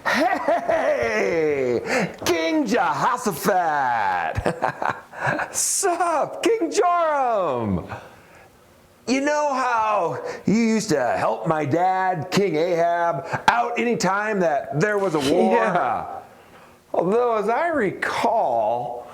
Hey, King Jehoshaphat! Sup, King Joram? You know how you used to help my dad, King Ahab, out anytime that there was a war? Yeah. Although, as I recall,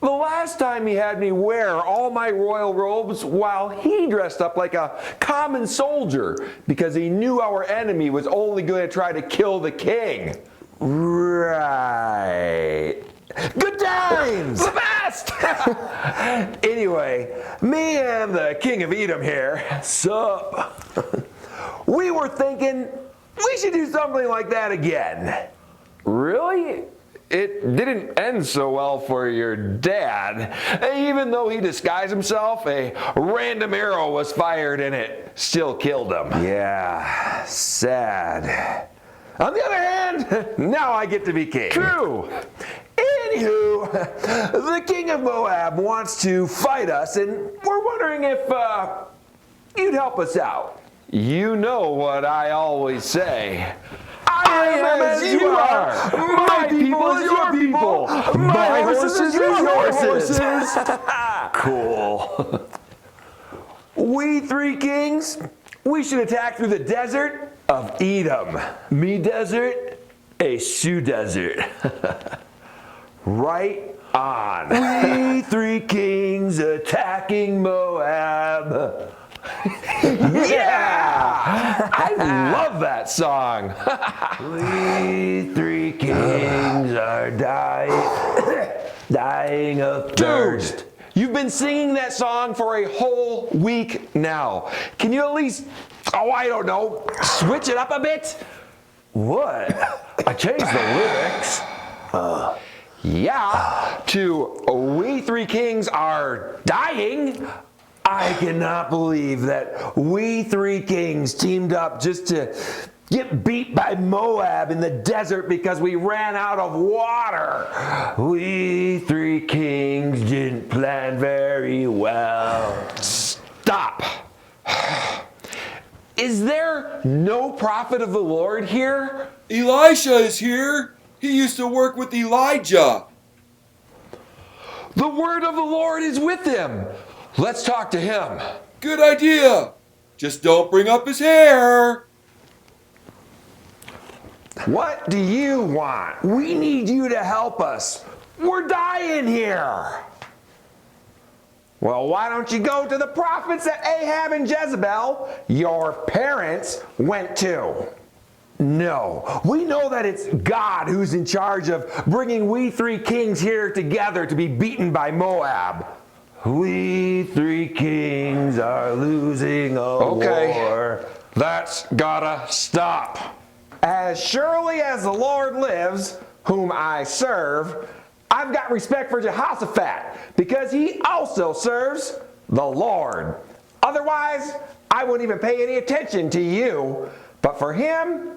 the last time he had me wear all my royal robes while he dressed up like a common soldier because he knew our enemy was only going to try to kill the king. Right. Good times! The best! Anyway, me and the King of Edom here, sup? We were thinking we should do something like that again. Really? It didn't end so well for your dad. Even though he disguised himself, a random arrow was fired and it still killed him. Yeah, sad. On the other hand, now I get to be king. True. Anywho, the king of Moab wants to fight us, and we're wondering if you'd help us out. You know what I always say. I am as you are. My people is your people. My horses is your horses. Cool. We three kings, we should attack through the desert of Edom. Me desert, a shoe desert. Right on. We three kings attacking Moab. Yeah! I love that song. We three kings are dying of thirst. Dude, you've been singing that song for a whole week now. Can you at least, I don't know, switch it up a bit? What? I changed the lyrics. Yeah, to We Three Kings Are Dying. I cannot believe that we three kings teamed up just to get beat by Moab in the desert because we ran out of water. We three kings didn't plan very well. Stop. Is there no prophet of the Lord here? Elisha is here. He used to work with Elijah. The word of the Lord is with him. Let's talk to him. Good idea. Just don't bring up his hair. What do you want? We need you to help us. We're dying here. Well, why don't you go to the prophets that Ahab and Jezebel, your parents, went to? No, we know that it's God who's in charge of bringing we three kings here together to be beaten by Moab. We three kings are losing a war. That's gotta stop. As surely as the Lord lives, whom I serve, I've got respect for Jehoshaphat because he also serves the Lord. Otherwise, I wouldn't even pay any attention to you. But for him,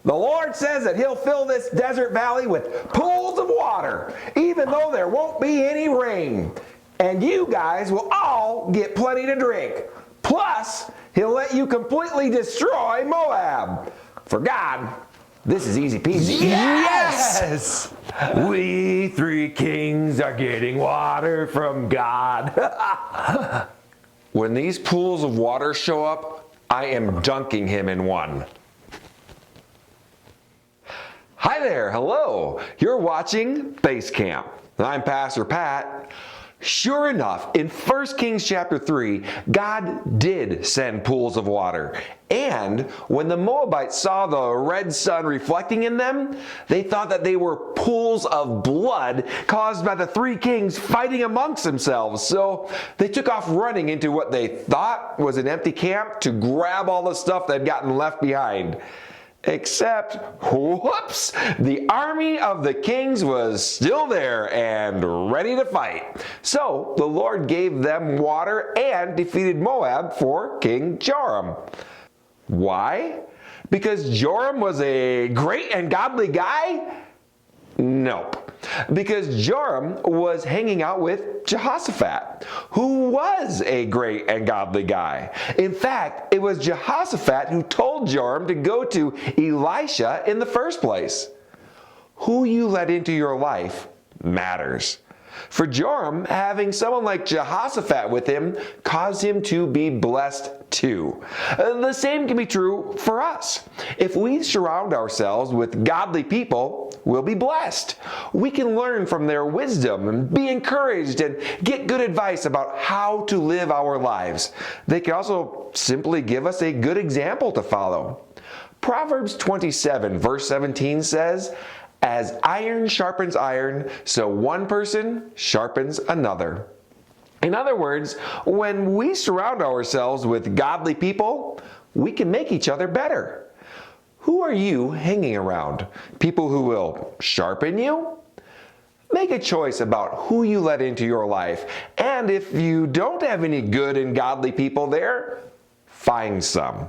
the Lord says that he'll fill this desert valley with pools of water, even though there won't be any rain. And you guys will all get plenty to drink. Plus, he'll let you completely destroy Moab. For God, this is easy peasy. Yes! We three kings are getting water from God. When these pools of water show up, I am dunking him in one. Hi there, hello. You're watching Base Camp. I'm Pastor Pat. Sure enough, in 1 Kings chapter 3, God did send pools of water. And when the Moabites saw the red sun reflecting in them, they thought that they were pools of blood caused by the three kings fighting amongst themselves. So they took off running into what they thought was an empty camp to grab all the stuff that had gotten left behind. Except, whoops, the army of the kings was still there and ready to fight. So the Lord gave them water and defeated Moab for King Joram. Why? Because Joram was a great and godly guy? Nope. because Joram was hanging out with Jehoshaphat, who was a great and godly guy. In fact, it was Jehoshaphat who told Joram to go to Elisha in the first place. Who you let into your life matters. For Joram, having someone like Jehoshaphat with him caused him to be blessed too. The same can be true for us. If we surround ourselves with godly people, we'll be blessed. We can learn from their wisdom and be encouraged and get good advice about how to live our lives. They can also simply give us a good example to follow. Proverbs 27 verse 17 says, "As iron sharpens iron, so one person sharpens another." In other words, when we surround ourselves with godly people, we can make each other better. Who are you hanging around? People who will sharpen you? Make a choice about who you let into your life. And if you don't have any good and godly people there, find some.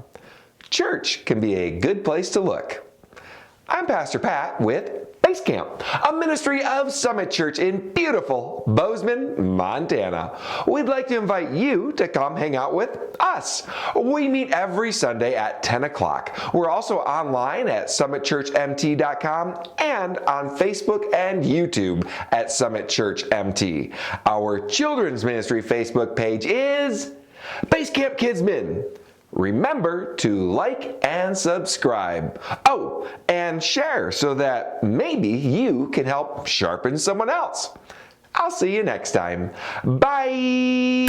Church can be a good place to look. I'm Pastor Pat with Base Camp, a ministry of Summit Church in beautiful Bozeman, Montana. We'd like to invite you to come hang out with us. We meet every Sunday at 10 o'clock. We're also online at summitchurchmt.com and on Facebook and YouTube at Summit Church MT. Our children's ministry Facebook page is Base Camp Kids Min. Remember to like and subscribe. Oh, and share so that maybe you can help sharpen someone else. I'll see you next time. Bye!